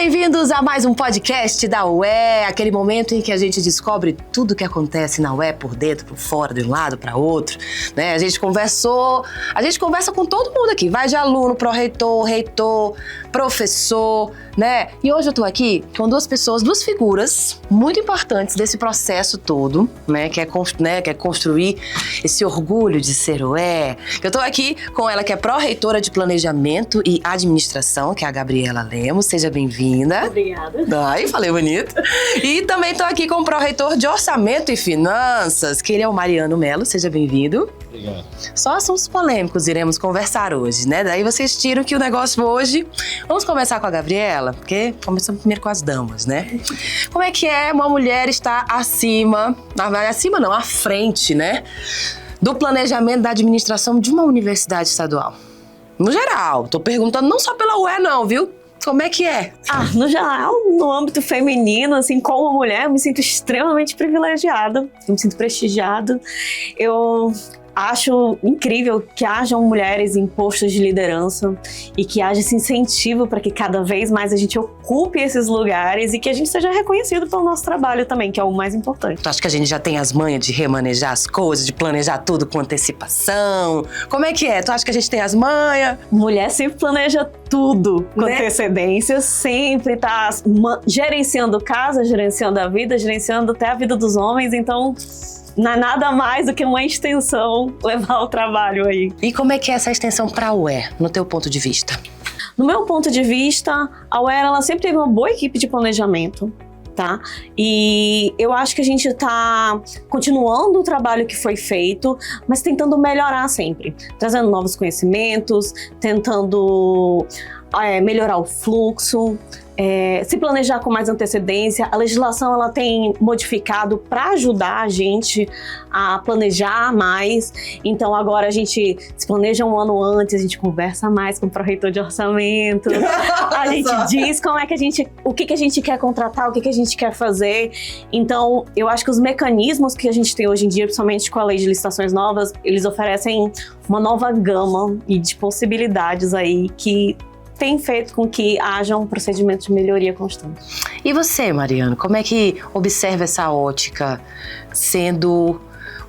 bem-vindos a mais um podcast da UE, aquele momento em que a gente descobre tudo o que acontece na UE por dentro, por fora, de um lado para outro, né? A gente conversa com todo mundo aqui, vai de aluno, pró-reitor, reitor, professor, né? E hoje eu tô aqui com duas figuras muito importantes desse processo todo, né? Que é construir esse orgulho de ser UE. Eu tô aqui com ela que é pró-reitora de Planejamento e Administração, que é a Gabriela Lemos. Seja bem-vinda. Obrigada. Ai, falei bonito. E também tô aqui com o pró-reitor de Orçamento e Finanças, que ele é o Mariano Melo. Seja bem-vindo. Obrigado. Só assuntos polêmicos iremos conversar hoje, né? Daí vocês tiram que o negócio hoje... Vamos começar com a Gabriela, porque começamos primeiro com as damas, né? Como é que é uma mulher estar acima não, à frente, né? Do planejamento da administração de uma universidade estadual? No geral, tô perguntando não só pela UE não, viu? Como é que é? No geral, no âmbito feminino, assim, como mulher, eu me sinto extremamente privilegiada, eu me sinto prestigiada. Eu acho incrível que hajam mulheres em postos de liderança e que haja esse incentivo para que cada vez mais a gente ocupe esses lugares e que a gente seja reconhecido pelo nosso trabalho também, que é o mais importante. Tu acha que a gente já tem as manhas de remanejar as coisas, de planejar tudo com antecipação? Como é que é? Tu acha que a gente tem as manhas? Mulher sempre planeja tudo com antecedência, sempre tá gerenciando casa, gerenciando a vida, gerenciando até a vida dos homens, então... Não é nada mais do que uma extensão levar o trabalho aí. E como é que é essa extensão para a UE, no teu ponto de vista? No meu ponto de vista, a UE ela sempre teve uma boa equipe de planejamento, tá? E eu acho que a gente está continuando o trabalho que foi feito, mas tentando melhorar sempre. Trazendo novos conhecimentos, tentando melhorar o fluxo, se planejar com mais antecedência. A legislação ela tem modificado para ajudar a gente a planejar mais. Então agora a gente se planeja um ano antes, a gente conversa mais com o pró-reitor de orçamento, a gente diz o que a gente quer contratar, o que a gente quer fazer. Então eu acho que os mecanismos que a gente tem hoje em dia, principalmente com a lei de licitações novas, eles oferecem uma nova gama de possibilidades aí que tem feito com que haja um procedimento de melhoria constante. E você, Mariano, como é que observa essa ótica sendo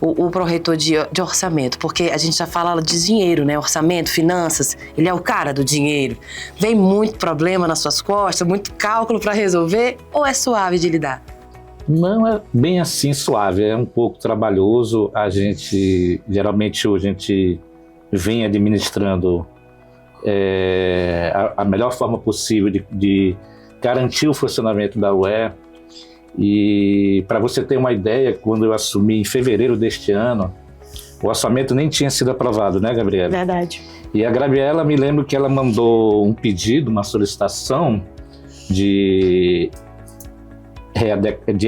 o pró-reitor de orçamento? Porque a gente já fala de dinheiro, né? Orçamento, finanças, ele é o cara do dinheiro. Vem muito problema nas suas costas, muito cálculo para resolver, ou é suave de lidar? Não é bem assim suave, é um pouco trabalhoso. Geralmente a gente vem administrando a melhor forma possível de garantir o funcionamento da UE. E para você ter uma ideia, quando eu assumi em fevereiro deste ano, o orçamento nem tinha sido aprovado, né, Gabriela? Verdade. E a Gabriela, me lembro que ela mandou um pedido, uma solicitação de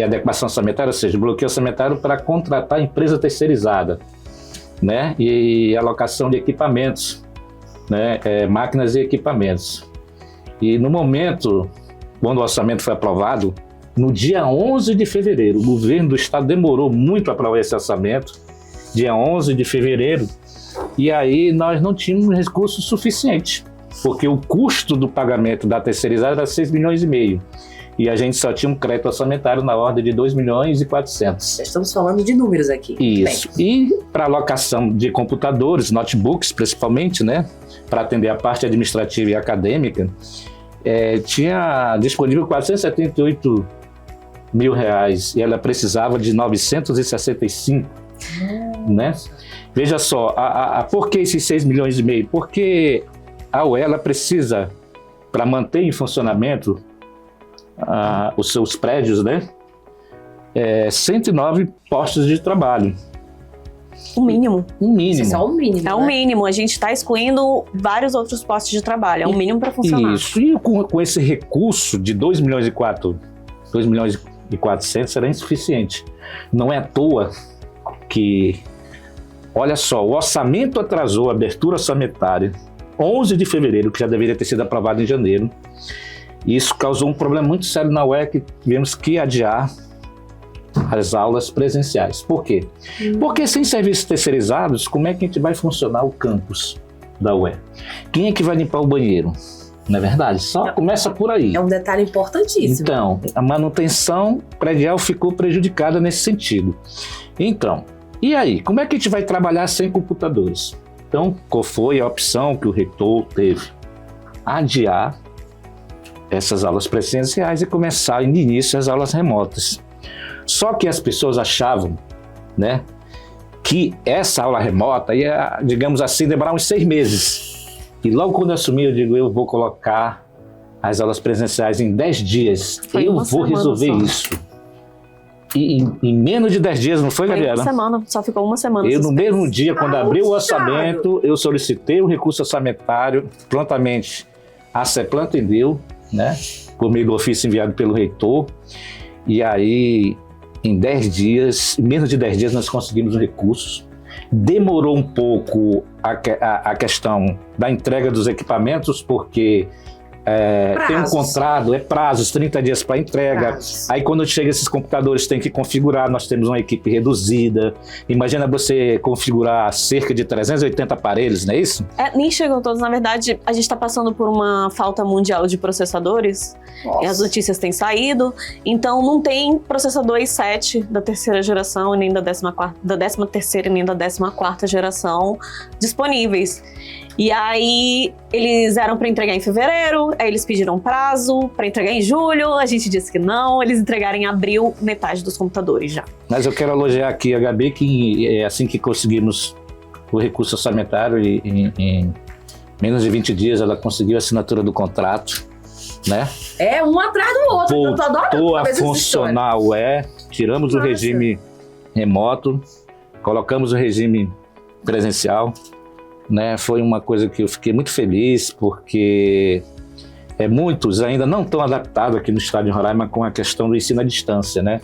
adequação orçamentária, ou seja, bloqueio orçamentário para contratar empresa terceirizada, né? E alocação de equipamentos, né, máquinas e equipamentos. E no momento, quando o orçamento foi aprovado, no dia 11 de fevereiro, o governo do estado demorou muito para aprovar esse orçamento, dia 11 de fevereiro, e aí nós não tínhamos recursos suficientes, porque o custo do pagamento da terceirizada era 6,5 milhões, e a gente só tinha um crédito orçamentário na ordem de 2,4 milhões. Estamos falando de números aqui. Isso. Bem. E para alocação de computadores, notebooks principalmente, né, para atender a parte administrativa e acadêmica, tinha disponível 478 mil reais e ela precisava de 965, né? Veja só, por que esses 6,5 milhões? Porque a UE ela precisa, para manter em funcionamento os seus prédios, né? 109 postos de trabalho. O mínimo. Isso é só o mínimo. É o mínimo. A gente está excluindo vários outros postos de trabalho. É o mínimo para funcionar. Isso. E com esse recurso de 2,4 milhões será insuficiente. Não é à toa que, olha só, o orçamento atrasou a abertura orçamentária 11 de fevereiro, que já deveria ter sido aprovado em janeiro. E isso causou um problema muito sério na UE, que tivemos que adiar as aulas presenciais. Por quê? Porque sem serviços terceirizados, como é que a gente vai funcionar o campus da UE? Quem é que vai limpar o banheiro? Não é verdade? Só começa por aí. É um detalhe importantíssimo. Então, a manutenção predial ficou prejudicada nesse sentido. Então, e aí? Como é que a gente vai trabalhar sem computadores? Então, qual foi a opção que o reitor teve? Adiar essas aulas presenciais e começar de início as aulas remotas. Só que as pessoas achavam, né, que essa aula remota ia, digamos assim, demorar uns 6 meses. E logo quando eu assumi, eu digo, eu vou colocar as aulas presenciais em 10 dias. Foi eu uma vou semana resolver só. isso. E em menos de 10 dias, não foi, Foi Gabriela? uma semana, só ficou uma semana. Eu, no suspenso. mesmo dia, quando abri o orçamento, eu solicitei o recurso orçamentário, prontamente a CEPLAN atendeu, né, por meio do ofício enviado pelo reitor, e aí, em 10 dias, em menos de 10 dias, nós conseguimos os recursos. Demorou um pouco a questão da entrega dos equipamentos, porque tem um contrato, prazos, 30 dias para entrega. Prazos. Aí quando chega esses computadores tem que configurar, nós temos uma equipe reduzida. Imagina você configurar cerca de 380 aparelhos, não é isso? Nem chegam todos, na verdade, a gente está passando por uma falta mundial de processadores. Nossa. As notícias têm saído, então não tem processador i7 da terceira geração, e nem da 13ª e nem da 14ª geração disponíveis. E aí eles eram para entregar em fevereiro, aí eles pediram prazo para entregar em julho, a gente disse que não, eles entregaram em abril metade dos computadores já. Mas eu quero elogiar aqui a Gabi, que assim que conseguimos o recurso orçamentário, em menos de 20 dias ela conseguiu a assinatura do contrato, né? É um atrás do outro. Eu tô adorando Voltou a saber dessa funcionar o tiramos Nossa. o regime remoto, colocamos o regime presencial, né? Foi uma coisa que eu fiquei muito feliz, porque muitos ainda não estão adaptados aqui no estado de Roraima com a questão do ensino à distância, né?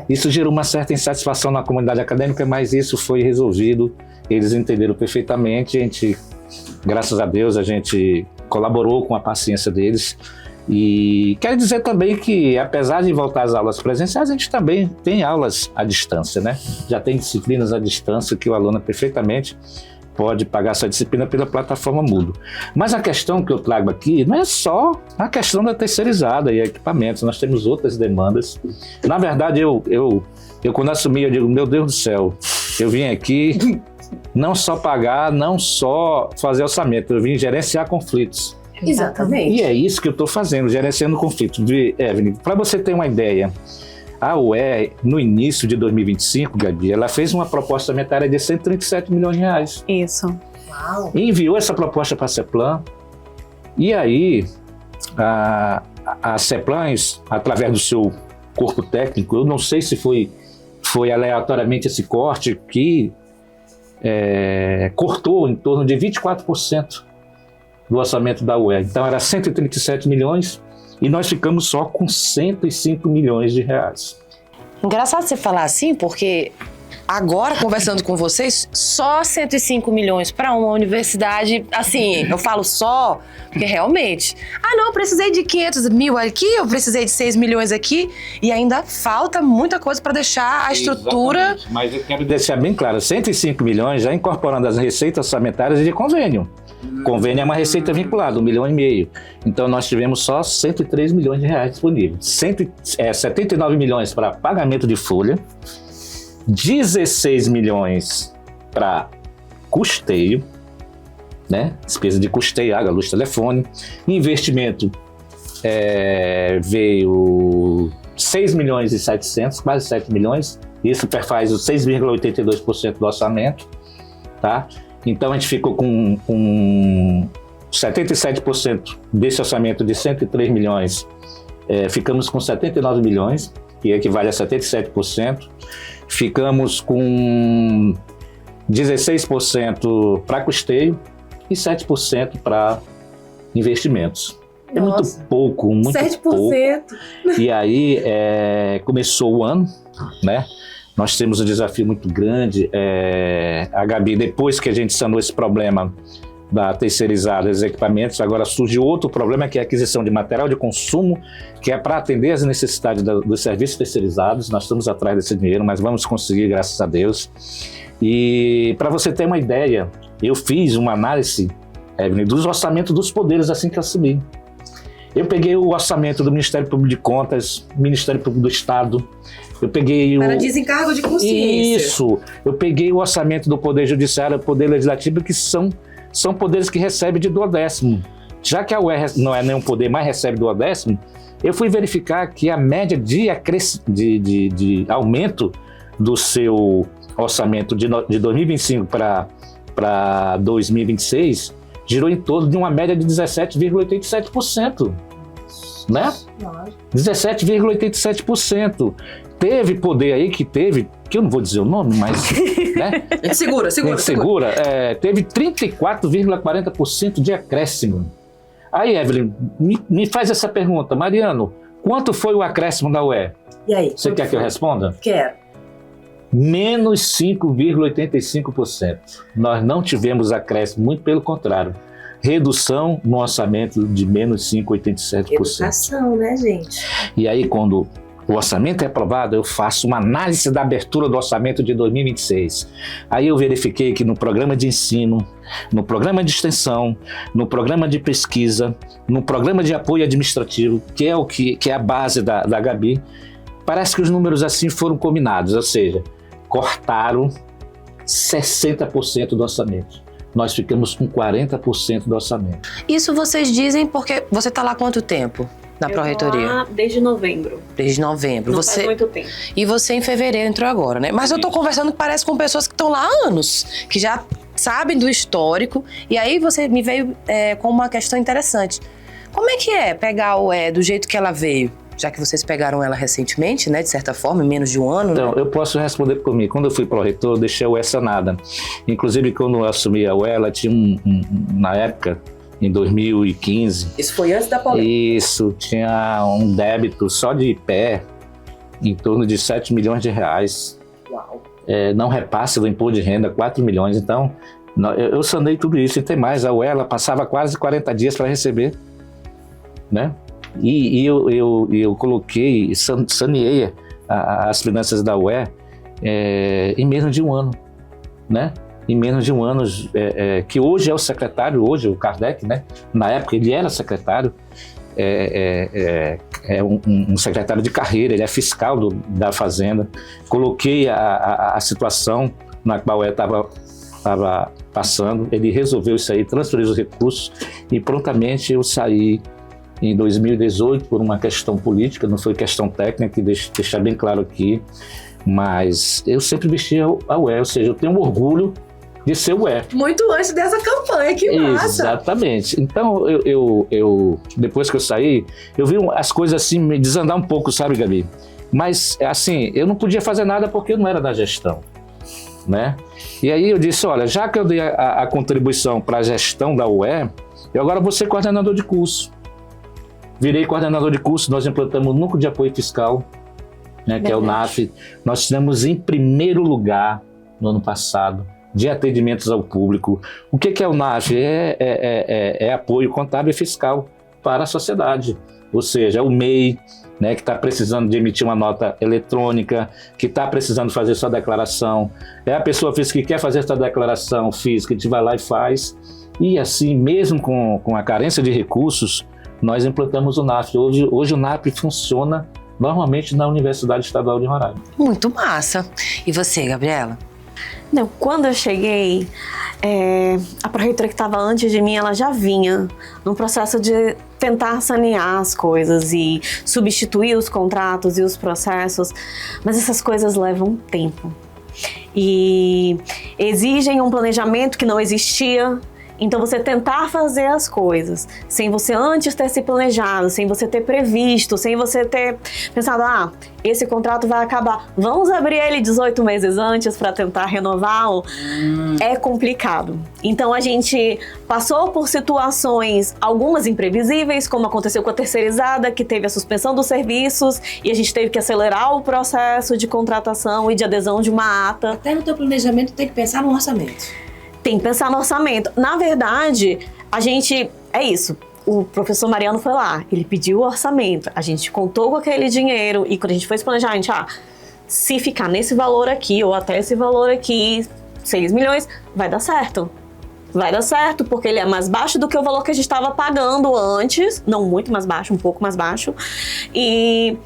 Isso gerou uma certa insatisfação na comunidade acadêmica, mas isso foi resolvido, eles entenderam perfeitamente, graças a Deus, a gente colaborou com a paciência deles. E quero dizer também que, apesar de voltar às aulas presenciais, a gente também tem aulas à distância, né? Já tem disciplinas à distância que o aluno perfeitamente pode pagar essa disciplina pela plataforma Moodle. Mas a questão que eu trago aqui não é só a questão da terceirizada e equipamentos, nós temos outras demandas. Na verdade, eu quando assumi, eu digo, meu Deus do céu, eu vim aqui não só pagar, não só fazer orçamento, eu vim gerenciar conflitos. Exatamente. E é isso que eu estou fazendo, gerenciando conflitos. Evelyn, para você ter uma ideia, a UE, no início de 2025, Gabi, ela fez uma proposta orçamentária de 137 milhões de reais. Isso. Uau. E enviou essa proposta para a CEPLAN. E aí, a CEPLAN, através do seu corpo técnico, eu não sei se foi aleatoriamente esse corte, que cortou em torno de 24% do orçamento da UE. Então era 137 milhões e nós ficamos só com 105 milhões de reais. Engraçado você falar assim, porque agora, conversando com vocês, só 105 milhões para uma universidade, assim, eu falo só, porque realmente, não, eu precisei de 500 mil aqui, eu precisei de 6 milhões aqui, e ainda falta muita coisa para deixar a estrutura... Exatamente. Mas eu quero deixar bem claro, 105 milhões já incorporando as receitas orçamentárias de convênio. Convênio é uma receita vinculada, 1,5 milhão. Então nós tivemos só 103 milhões de reais disponíveis. 79 milhões para pagamento de folha, 16 milhões para custeio, né? Despesa de custeio, água, luz, telefone. Investimento veio 6 milhões e 700, quase 7 milhões. Isso perfaz os 6,82% do orçamento, tá? Então a gente ficou com 77% desse orçamento de 103 milhões, ficamos com 79 milhões, que equivale a 77%. Ficamos com 16% para custeio e 7% para investimentos. É muito pouco, muito 7%. Pouco. E aí começou o ano, né? Nós temos um desafio muito grande. A Gabi, depois que a gente sanou esse problema da terceirizada dos equipamentos, agora surge outro problema, que é a aquisição de material de consumo, que é para atender as necessidades dos serviços terceirizados. Nós estamos atrás desse dinheiro, mas vamos conseguir, graças a Deus. E para você ter uma ideia, eu fiz uma análise Evelyn, dos orçamentos dos poderes assim que eu assumi. Eu peguei o orçamento do Ministério Público de Contas, Ministério Público do Estado, eu peguei Para desencargo de consciência. Isso, eu peguei o orçamento do Poder Judiciário, do Poder Legislativo, que são poderes que recebem de duodécimo. Já que a UE não é nenhum poder, mas recebe duodécimo, eu fui verificar que a média de aumento do seu orçamento de 2025 para 2026 girou em torno de uma média de 17,87%. Né? 17,87%. Teve poder aí que eu não vou dizer o nome, mas... né? Segura. Teve 34,40% de acréscimo. Aí, Evelyn, me faz essa pergunta. Mariano, quanto foi o acréscimo da UE? E aí? Você quer que eu responda? Quero. Menos 5,85%. Nós não tivemos acréscimo, muito pelo contrário. Redução no orçamento de menos 5,87%. Educação, né, gente? E aí, quando o orçamento é aprovado, eu faço uma análise da abertura do orçamento de 2026. Aí eu verifiquei que no programa de ensino, no programa de extensão, no programa de pesquisa, no programa de apoio administrativo, que é a base da Gabi, parece que os números assim foram combinados, ou seja, cortaram 60% do orçamento. Nós ficamos com 40% do orçamento. Isso vocês dizem porque você está lá há quanto tempo na Pró-Reitoria? Eu tô lá desde novembro. Desde novembro. Não faz muito tempo. E você em fevereiro entrou agora, né? Mas eu tô conversando, parece, com pessoas que estão lá há anos, que já sabem do histórico. E aí você me veio com uma questão interessante. Como é que é pegar a UE do jeito que ela veio? Já que vocês pegaram ela recentemente, né? De certa forma, em menos de um ano, Então, né? eu posso responder por mim. Quando eu fui pró-reitor, eu deixei a UE sanada. Inclusive, quando eu assumi a UE, ela tinha na época, em 2015... Isso foi antes da polêmica. Isso, tinha um débito só de pé em torno de 7 milhões de reais. Uau. Não repasse do imposto de renda, 4 milhões. Então, eu sanei tudo isso. E tem mais, a UE, ela passava quase 40 dias para receber, né? E eu coloquei, saneei as finanças da UE em menos de um ano, né? Em menos de um ano, que hoje é o secretário, hoje o Kardec, né? Na época ele era secretário, um secretário de carreira, ele é fiscal da Fazenda. Coloquei a situação na qual ele estava passando, ele resolveu isso aí, transferiu os recursos e prontamente eu saí em 2018 por uma questão política, não foi questão técnica, deixar bem claro aqui, mas eu sempre vesti a UE, ou seja, eu tenho orgulho de ser UE. Muito antes dessa campanha, que massa! Exatamente. Então, eu depois que eu saí, eu vi as coisas assim me desandar um pouco, sabe, Gabi? Mas, assim, eu não podia fazer nada porque eu não era da gestão, né? E aí eu disse, olha, já que eu dei a contribuição para a gestão da UE, eu agora vou ser coordenador de curso. Virei coordenador de curso, nós implantamos o Núcleo de Apoio Fiscal, né, que é o NAF. Nós tivemos em primeiro lugar, no ano passado, de atendimentos ao público. O que é o NAF? É apoio contábil e fiscal para a sociedade. Ou seja, o MEI, né, que está precisando de emitir uma nota eletrônica, que está precisando fazer sua declaração. É a pessoa física que quer fazer sua declaração física, a gente vai lá e faz. E assim, mesmo com a carência de recursos, nós implantamos o NAF. Hoje o NAF funciona normalmente na Universidade Estadual de Roraima. Muito massa. E você, Gabriela? Não, quando eu cheguei, a pró-reitora que estava antes de mim, ela já vinha num processo de tentar sanear as coisas e substituir os contratos e os processos, mas essas coisas levam tempo e exigem um planejamento que não existia. Então, você tentar fazer as coisas sem você antes ter se planejado, sem você ter previsto, sem você ter pensado, esse contrato vai acabar, vamos abrir ele 18 meses antes para tentar renová-lo, é complicado. Então, a gente passou por situações, algumas imprevisíveis, como aconteceu com a terceirizada, que teve a suspensão dos serviços e a gente teve que acelerar o processo de contratação e de adesão de uma ata. Até no teu planejamento tem que pensar no orçamento. Tem que pensar no orçamento. Na verdade, é isso. O professor Mariano foi lá, ele pediu o orçamento, a gente contou com aquele dinheiro e quando a gente foi se planejar, a gente, se ficar nesse valor aqui ou até esse valor aqui, 6 milhões, vai dar certo. vai dar certo, porque ele é mais baixo do que o valor que a gente estava pagando antes, não muito mais baixo, um pouco mais baixo, e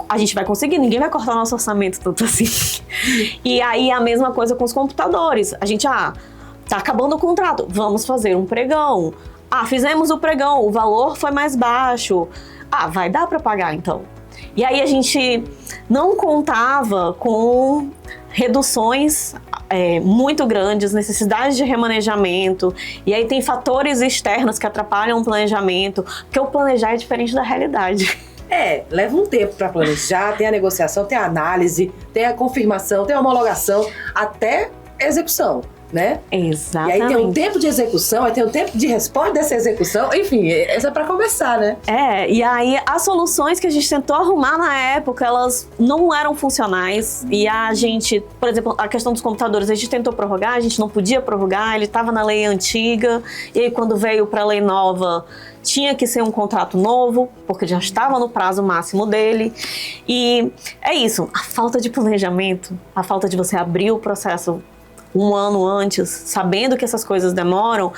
a gente vai conseguir, ninguém vai cortar o nosso orçamento tanto assim. E aí a mesma coisa com os computadores, a gente, tá acabando o contrato, vamos fazer um pregão. Fizemos o pregão, o valor foi mais baixo, vai dar para pagar então. E aí a gente não contava com reduções muito grandes, necessidade de remanejamento, e aí tem fatores externos que atrapalham o planejamento, porque o planejar é diferente da realidade. Leva um tempo para planejar, tem a negociação, tem a análise, tem a confirmação, tem a homologação, até a execução, né? Exatamente. E aí tem um tempo de execução, aí tem um tempo de resposta dessa execução, enfim, isso é para começar, né? E aí as soluções que a gente tentou arrumar na época, elas não eram funcionais, e a gente, por exemplo, a questão dos computadores, a gente tentou prorrogar, a gente não podia prorrogar, ele estava na lei antiga, e aí quando veio para a lei nova, tinha que ser um contrato novo, porque já estava no prazo máximo dele. E é isso, a falta de planejamento, a falta de você abrir o processo um ano antes, sabendo que essas coisas demoram,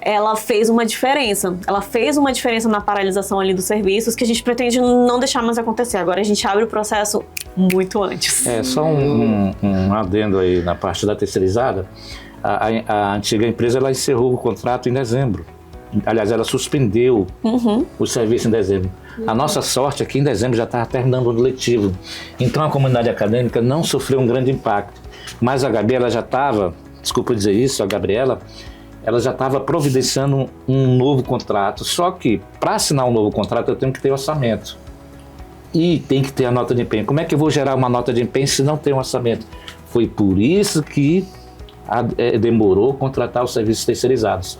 ela fez uma diferença. Ela fez uma diferença na paralisação ali dos serviços, que a gente pretende não deixar mais acontecer. Agora a gente abre o processo muito antes. Só um adendo aí na parte da terceirizada. A antiga empresa, ela encerrou o contrato em dezembro. Aliás, ela suspendeu o serviço em dezembro. A nossa sorte é que em dezembro já estava terminando o ano letivo. Então a comunidade acadêmica não sofreu um grande impacto. Mas a Gabi, ela já estava, desculpa dizer isso, a Gabriela, ela já estava providenciando um novo contrato. Só que para assinar um novo contrato eu tenho que ter orçamento. E tem que ter a nota de empenho. Como é que eu vou gerar uma nota de empenho se não tem um orçamento? Foi por isso que demorou contratar os serviços terceirizados.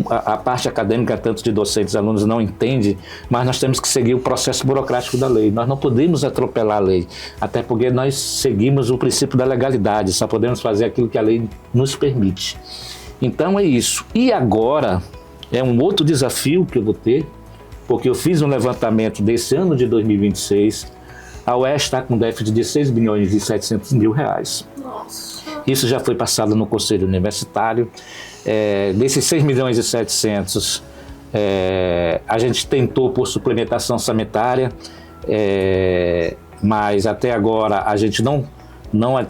A parte acadêmica, tanto de docentes e alunos, não entende, mas nós temos que seguir o processo burocrático da lei. Nós não podemos atropelar a lei, até porque nós seguimos o princípio da legalidade, só podemos fazer aquilo que a lei nos permite. Então é isso. E agora é um outro desafio que eu vou ter, porque eu fiz um levantamento desse ano de 2026, a UES está com déficit de 6 bilhões e 700 mil reais. Nossa. Isso já foi passado no Conselho Universitário. Desses 6 milhões e 700, a gente tentou por suplementação sanitária, mas até agora a gente não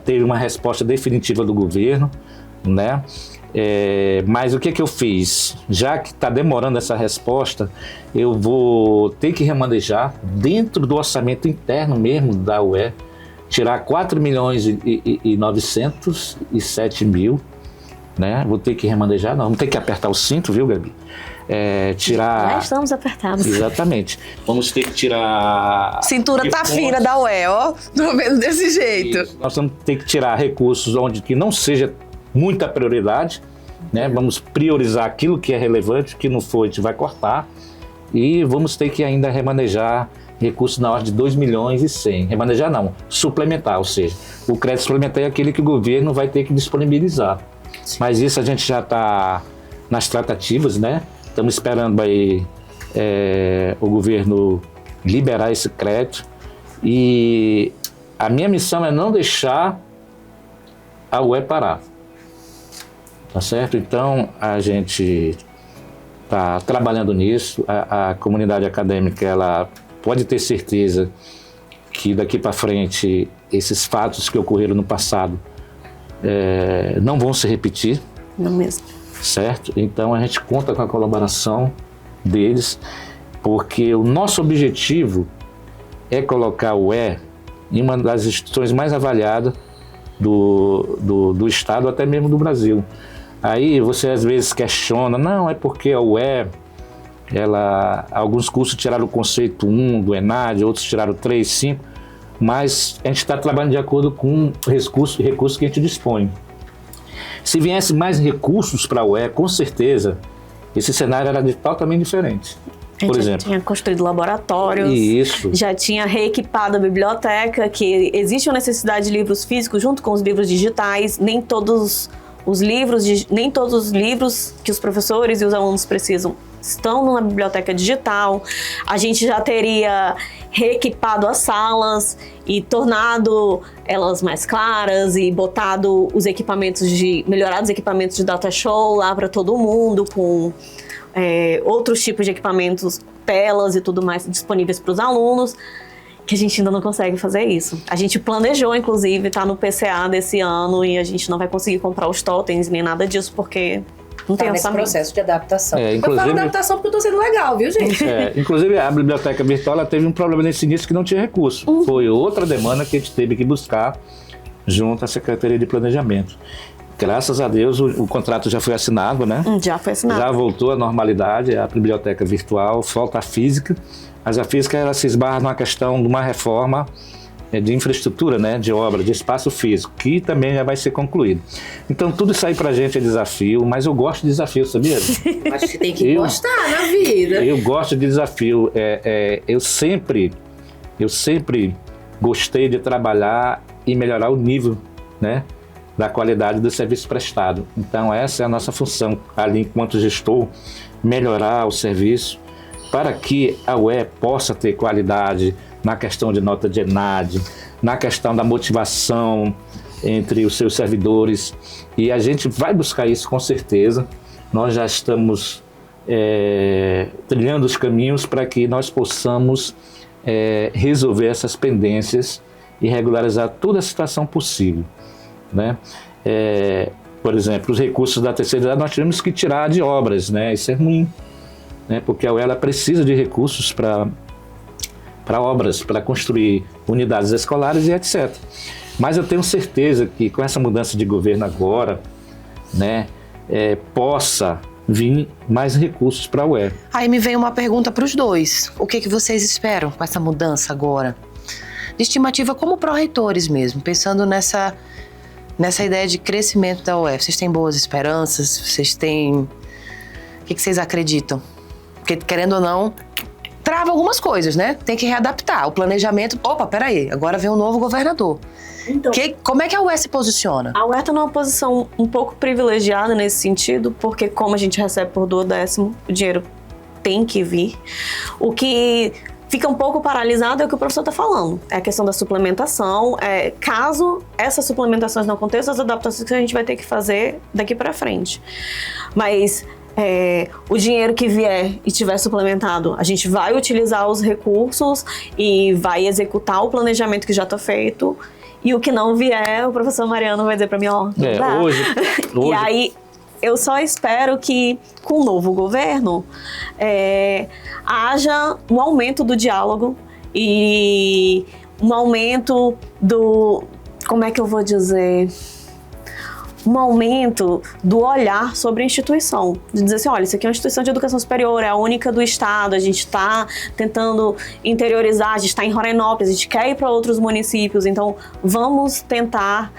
teve uma resposta definitiva do governo, né? Mas o que eu fiz? Já que está demorando essa resposta, eu vou ter que remanejar dentro do orçamento interno mesmo da UE, tirar 4 milhões e 907 mil, né? Vou ter que remanejar, não, vamos ter que apertar o cinto, viu, Gabi? Tirar... Já estamos apertados. Exatamente. Vamos ter que tirar... Cintura tá fina da UE, ó. Tô vendo desse jeito. Isso. Nós vamos ter que tirar recursos onde que não seja muita prioridade, né? Vamos priorizar aquilo que é relevante, o que não for a gente vai cortar, e vamos ter que ainda remanejar recursos na ordem de 2 milhões e 100. Remanejar não, suplementar, ou seja, o crédito suplementar é aquele que o governo vai ter que disponibilizar. Mas isso a gente já está nas tratativas, né? Estamos esperando aí o governo liberar esse crédito, e a minha missão é não deixar a UE parar. Tá certo? Então, a gente está trabalhando nisso. A comunidade acadêmica, ela pode ter certeza que daqui para frente esses fatos que ocorreram no passado não vão se repetir. Não mesmo. Certo? Então, a gente conta com a colaboração deles, porque o nosso objetivo é colocar o UE em uma das instituições mais avaliadas do Estado, até mesmo do Brasil. Aí você às vezes questiona, não, é porque a UE, alguns cursos tiraram o conceito 1 do ENAD, outros tiraram 3, 5, mas a gente está trabalhando de acordo com o recurso que a gente dispõe. Se viesse mais recursos para a UE, com certeza, esse cenário era totalmente diferente. Por exemplo, já tinha construído laboratórios, isso. Já tinha reequipado a biblioteca, que existe uma necessidade de livros físicos junto com os livros digitais, nem todos Os livros, nem todos os livros que os professores e os alunos precisam estão numa biblioteca digital. A gente já teria reequipado as salas e tornado elas mais claras e botado melhorado os equipamentos de data show lá para todo mundo, com outros tipos de equipamentos, telas e tudo mais disponíveis para os alunos, que a gente ainda não consegue fazer isso. A gente planejou, inclusive, tá no PCA desse ano e a gente não vai conseguir comprar os totens nem nada disso, porque não tem nesse orçamento. processo de adaptação. Inclusive, eu falo adaptação porque eu tô sendo legal, viu, gente? Inclusive, a biblioteca virtual ela teve um problema nesse início que não tinha recurso. Foi outra demanda que a gente teve que buscar junto à Secretaria de Planejamento. Graças a Deus, o contrato já foi assinado, né? Já foi assinado. Já voltou à normalidade, a biblioteca virtual, falta a física. Mas a física ela se esbarra numa questão de uma reforma de infraestrutura, né, de obra, de espaço físico, que também já vai ser concluído. Então, tudo isso aí pra gente é desafio, mas eu gosto de desafio, sabia? Acho que tem que gostar na vida. Eu gosto de desafio. Eu sempre gostei de trabalhar e melhorar o nível, né, da qualidade do serviço prestado. Então, essa é a nossa função ali, enquanto gestor, melhorar o serviço para que a UE possa ter qualidade na questão de nota de ENAD, na questão da motivação entre os seus servidores. E a gente vai buscar isso com certeza. Nós já estamos trilhando os caminhos para que nós possamos resolver essas pendências e regularizar toda a situação possível, né? Por exemplo, os recursos da terceira idade nós tivemos que tirar de obras, né? Isso é ruim, né? Porque a UE ela precisa de recursos para obras, para construir unidades escolares e etc. Mas eu tenho certeza que com essa mudança de governo agora, né, possa vir mais recursos para a UE. Aí me vem uma pergunta para os dois. O que vocês esperam com essa mudança agora? De estimativa como pró-reitores mesmo, pensando nessa ideia de crescimento da UE. Vocês têm boas esperanças? Vocês têm... O que vocês acreditam? Porque, querendo ou não, trava algumas coisas, né? Tem que readaptar. O planejamento... Opa, peraí, agora vem um novo governador. Então, como é que a UE se posiciona? A UE está numa posição um pouco privilegiada nesse sentido, porque como a gente recebe por 12º, o dinheiro tem que vir. O que fica um pouco paralisado é o que o professor está falando. É a questão da suplementação. Caso essas suplementações não aconteçam, as adaptações que a gente vai ter que fazer daqui para frente. Mas... o dinheiro que vier e tiver suplementado, a gente vai utilizar os recursos e vai executar o planejamento que já está feito. E o que não vier, o professor Mariano vai dizer para mim, hoje. E aí, eu só espero que, com o novo governo, haja um aumento do diálogo e um aumento do... Como é que eu vou dizer... um aumento do olhar sobre a instituição. De dizer assim, olha, isso aqui é uma instituição de educação superior, é a única do estado, a gente está tentando interiorizar, a gente está em Rorainópolis, a gente quer ir para outros municípios, então vamos tentar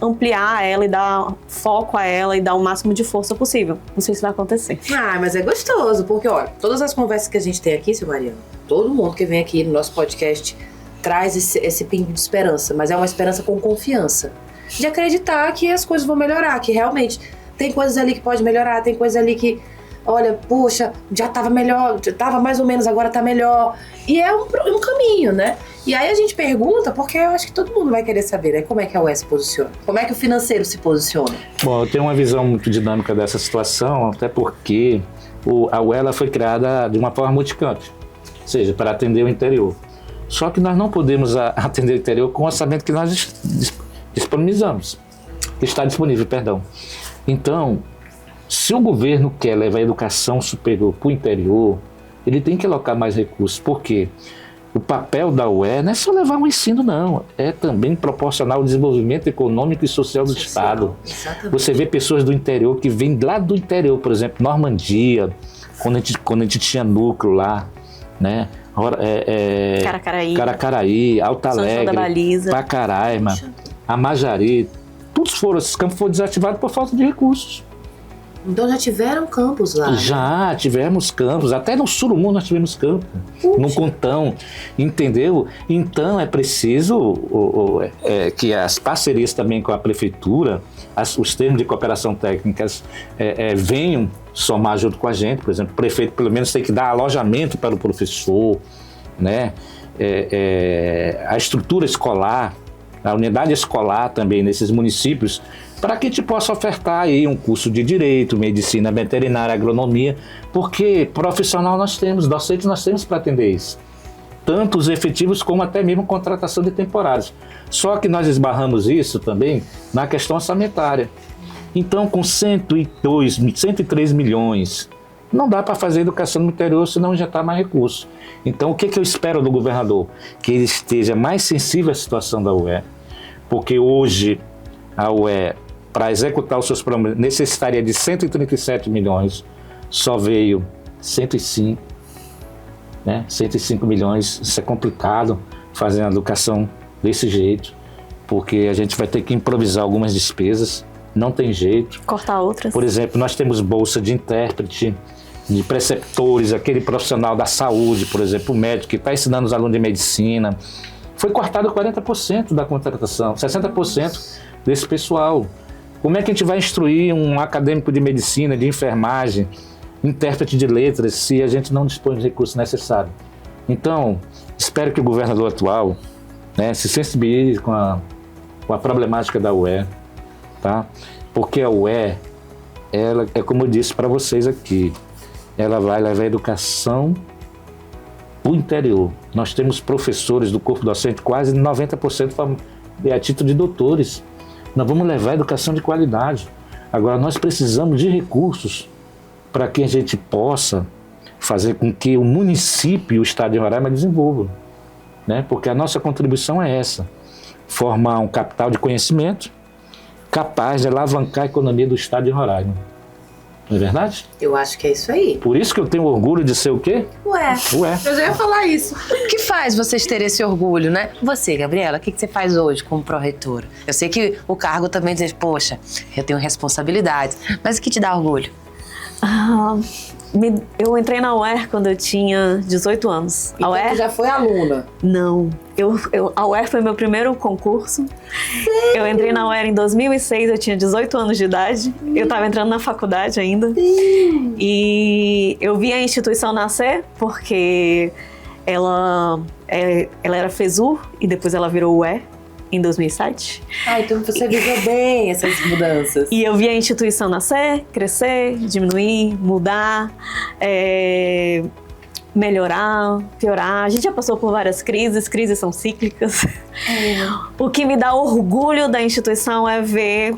ampliar ela e dar foco a ela e dar o máximo de força possível. Não sei se vai acontecer. Mas é gostoso, porque olha, todas as conversas que a gente tem aqui, seu Mariano, todo mundo que vem aqui no nosso podcast traz esse pingo de esperança, mas é uma esperança com confiança. De acreditar que as coisas vão melhorar, que realmente tem coisas ali que pode melhorar, tem coisas ali que, olha, puxa, já tava melhor, já tava mais ou menos, agora tá melhor. E é um caminho, né? E aí a gente pergunta, porque eu acho que todo mundo vai querer saber, né? Como é que a UE se posiciona? Como é que o financeiro se posiciona? Bom, eu tenho uma visão muito dinâmica dessa situação, até porque a UE ela foi criada de uma forma multicampo, ou seja, para atender o interior. Só que nós não podemos atender o interior com o orçamento que nós disponibilizamos, que está disponível, perdão. Então, se o governo quer levar a educação superior para o interior, ele tem que alocar mais recursos, porque o papel da UE não é só levar o ensino, não, é também proporcionar o desenvolvimento econômico e social do Estado. Exatamente. Você vê pessoas do interior que vêm lá do interior, por exemplo, Normandia, quando a gente tinha núcleo lá, né? Caracaraí, Alto Alegre, Pacaraima, a Majari, esses campos foram desativados por falta de recursos. Então já tiveram campus lá? Já tivemos campos, até no Surumum nós tivemos campo, no Contão, entendeu? Então é preciso que as parcerias também com a prefeitura, os termos de cooperação técnicas venham somar junto com a gente. Por exemplo, o prefeito pelo menos tem que dar alojamento para o professor, né? A estrutura escolar, a unidade escolar também nesses municípios, para que a gente possa ofertar aí um curso de direito, medicina veterinária, agronomia, porque profissional nós temos, docentes nós temos para atender isso. Tanto os efetivos como até mesmo contratação de temporários. Só que nós esbarramos isso também na questão orçamentária. Então, com 103 milhões, não dá para fazer educação no interior, senão já está mais recurso. Então, o que eu espero do governador? Que ele esteja mais sensível à situação da UE, porque hoje a UE, para executar os seus programas, necessitaria de 137 milhões, só veio 105, né? 105 milhões, isso é complicado fazer a educação desse jeito, porque a gente vai ter que improvisar algumas despesas, não tem jeito. Cortar outras. Por exemplo, nós temos bolsa de intérprete, de preceptores, aquele profissional da saúde, por exemplo, o médico que está ensinando os alunos de medicina, foi cortado 40% da contratação, 60% desse pessoal. Como é que a gente vai instruir um acadêmico de medicina, de enfermagem, intérprete de letras, se a gente não dispõe dos recursos necessários? Então, espero que o governador atual, né, se sensibilize com a problemática da UE, tá? Porque a UE, ela é como eu disse para vocês aqui, ela vai levar a educação para o interior. Nós temos professores do corpo docente, quase 90% a título de doutores. Nós vamos levar a educação de qualidade. Agora, nós precisamos de recursos para que a gente possa fazer com que o município e o estado de Roraima desenvolvam, né? Porque a nossa contribuição é essa, formar um capital de conhecimento capaz de alavancar a economia do estado de Roraima. Não é verdade? Eu acho que é isso aí. Por isso que eu tenho orgulho de ser o quê? Ué. Eu já ia falar isso. O que faz vocês terem esse orgulho, né? Você, Gabriela, o que você faz hoje como pró-reitora? Eu sei que o cargo também diz, poxa, eu tenho responsabilidades, mas o que te dá orgulho? Eu entrei na UER quando eu tinha 18 anos. Então tu já foi aluna? Não. A UER foi meu primeiro concurso. Sim. Eu entrei na UER em 2006, eu tinha 18 anos de idade. Eu estava entrando na faculdade ainda. Sim. E eu vi a instituição nascer porque ela era FESUR e depois ela virou UER em 2007. Então você viveu bem essas mudanças. E eu vi a instituição nascer, crescer, diminuir, mudar, melhorar, piorar. A gente já passou por várias crises são cíclicas. O que me dá orgulho da instituição é ver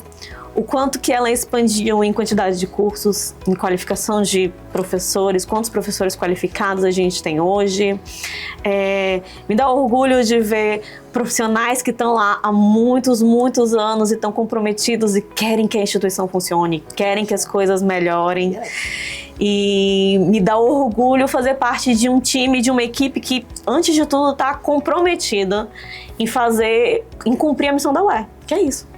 o quanto que ela expandiu em quantidade de cursos, em qualificação de professores, quantos professores qualificados a gente tem hoje. Me dá orgulho de ver profissionais que estão lá há muitos, muitos anos e estão comprometidos e querem que a instituição funcione, querem que as coisas melhorem. E me dá orgulho fazer parte de um time, de uma equipe que, antes de tudo, está comprometida em cumprir a missão da UER, que é isso.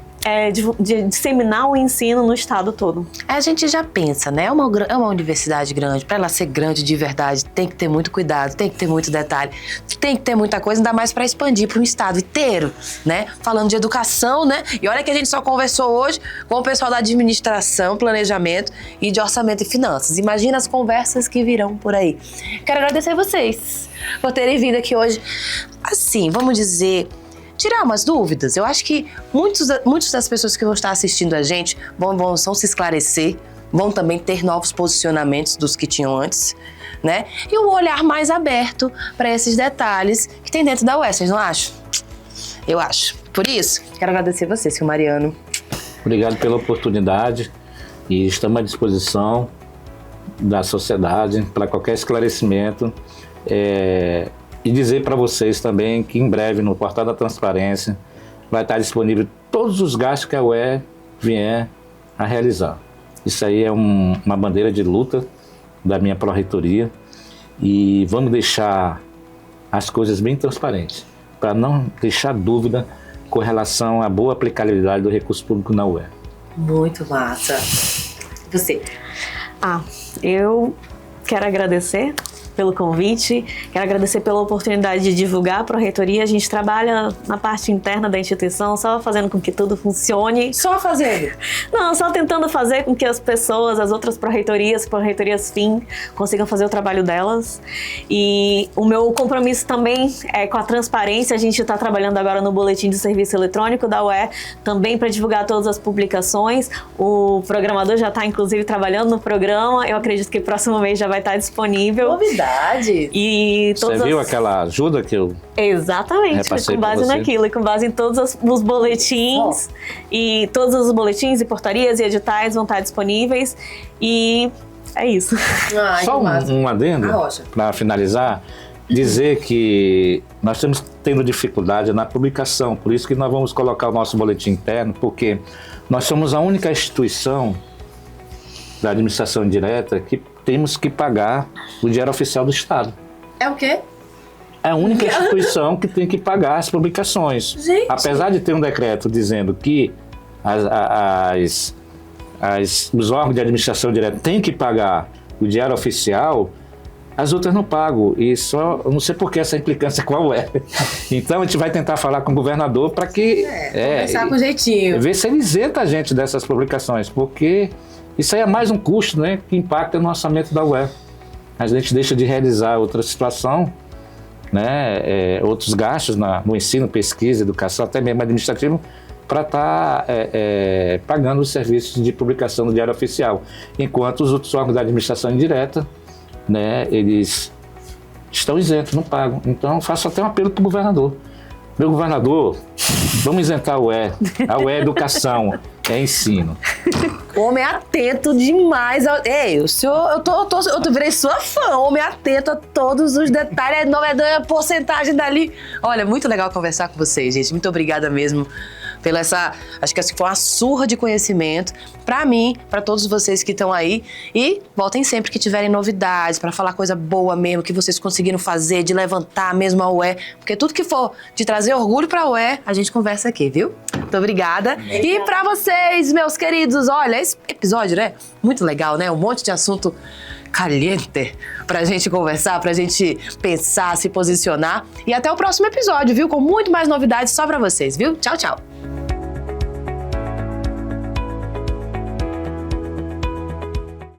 De disseminar o ensino no estado todo. A gente já pensa, né? É uma universidade grande. Para ela ser grande de verdade, tem que ter muito cuidado, tem que ter muito detalhe, tem que ter muita coisa, ainda mais para expandir para um estado inteiro, né? Falando de educação, né? E olha que a gente só conversou hoje com o pessoal da administração, planejamento e de orçamento e finanças. Imagina as conversas que virão por aí. Quero agradecer a vocês por terem vindo aqui hoje. Assim, vamos dizer, tirar umas dúvidas. Eu acho que muitas das pessoas que vão estar assistindo a gente vão se esclarecer, vão também ter novos posicionamentos dos que tinham antes, né? E um olhar mais aberto para esses detalhes que tem dentro da UER, vocês não acham? Eu acho. Por isso, quero agradecer você, senhor Mariano. Obrigado pela oportunidade e estamos à disposição da sociedade para qualquer esclarecimento. E dizer para vocês também que em breve no Portal da Transparência vai estar disponível todos os gastos que a UER vier a realizar. Isso aí é uma bandeira de luta da minha pró-reitoria e vamos deixar as coisas bem transparentes, para não deixar dúvida com relação à boa aplicabilidade do recurso público na UER. Muito massa. Você. Eu quero agradecer pelo convite, quero agradecer pela oportunidade de divulgar a Pró-Reitoria. A gente trabalha na parte interna da instituição, só fazendo com que tudo funcione. Só fazendo. Não, só tentando fazer com que as pessoas, as outras Pró-Reitorias FIM, consigam fazer o trabalho delas. E o meu compromisso também é com a transparência. A gente está trabalhando agora no Boletim de Serviço Eletrônico da UE, também para divulgar todas as publicações. O programador já está, inclusive, trabalhando no programa. Eu acredito que próximo mês já vai estar disponível. Novidade. E Você viu aquela ajuda que eu Exatamente, repassei com base pra você? naquilo e com base em todos os boletins. E todos os boletins e portarias e editais vão estar disponíveis. E é isso. Ai, Só que massa. um adendo, Rocha. para finalizar, dizer que nós estamos tendo dificuldade na publicação, por isso que nós vamos colocar o nosso boletim interno, porque nós somos a única instituição da administração indireta que temos que pagar o Diário Oficial do Estado. É o quê? É a única instituição que tem que pagar as publicações. Gente. Apesar de ter um decreto dizendo que os órgãos de administração direta têm que pagar o Diário Oficial, as outras não pagam. E só, eu não sei por que essa implicância qual é. Então a gente vai tentar falar com o governador para que... Conversar com jeitinho. ver se ele isenta a gente dessas publicações, porque isso aí é mais um custo, né, que impacta no orçamento da UE. A gente deixa de realizar outra situação, né, outros gastos no ensino, pesquisa, educação, até mesmo administrativo, para estar pagando os serviços de publicação do Diário Oficial. Enquanto os outros órgãos da administração indireta, né, eles estão isentos, não pagam. Então, faço até um apelo para o governador. Meu governador, vamos isentar a UE. A UE é educação, é ensino. Homem atento demais. Ei, o senhor, eu virei sua fã. Homem atento a todos os detalhes, a porcentagem dali. Olha, muito legal conversar com vocês, gente. Muito obrigada mesmo pela acho que essa foi uma surra de conhecimento pra mim, pra todos vocês que estão aí. E voltem sempre que tiverem novidades, pra falar coisa boa mesmo, que vocês conseguiram fazer, de levantar mesmo a UE. Porque tudo que for de trazer orgulho pra UE, a gente conversa aqui, viu? Muito obrigada. E pra vocês, meus queridos, olha, esse episódio, né? Muito legal, né? Um monte de assunto caliente pra gente conversar, pra gente pensar, se posicionar. E até o próximo episódio, viu? Com muito mais novidades só pra vocês, viu? Tchau, tchau.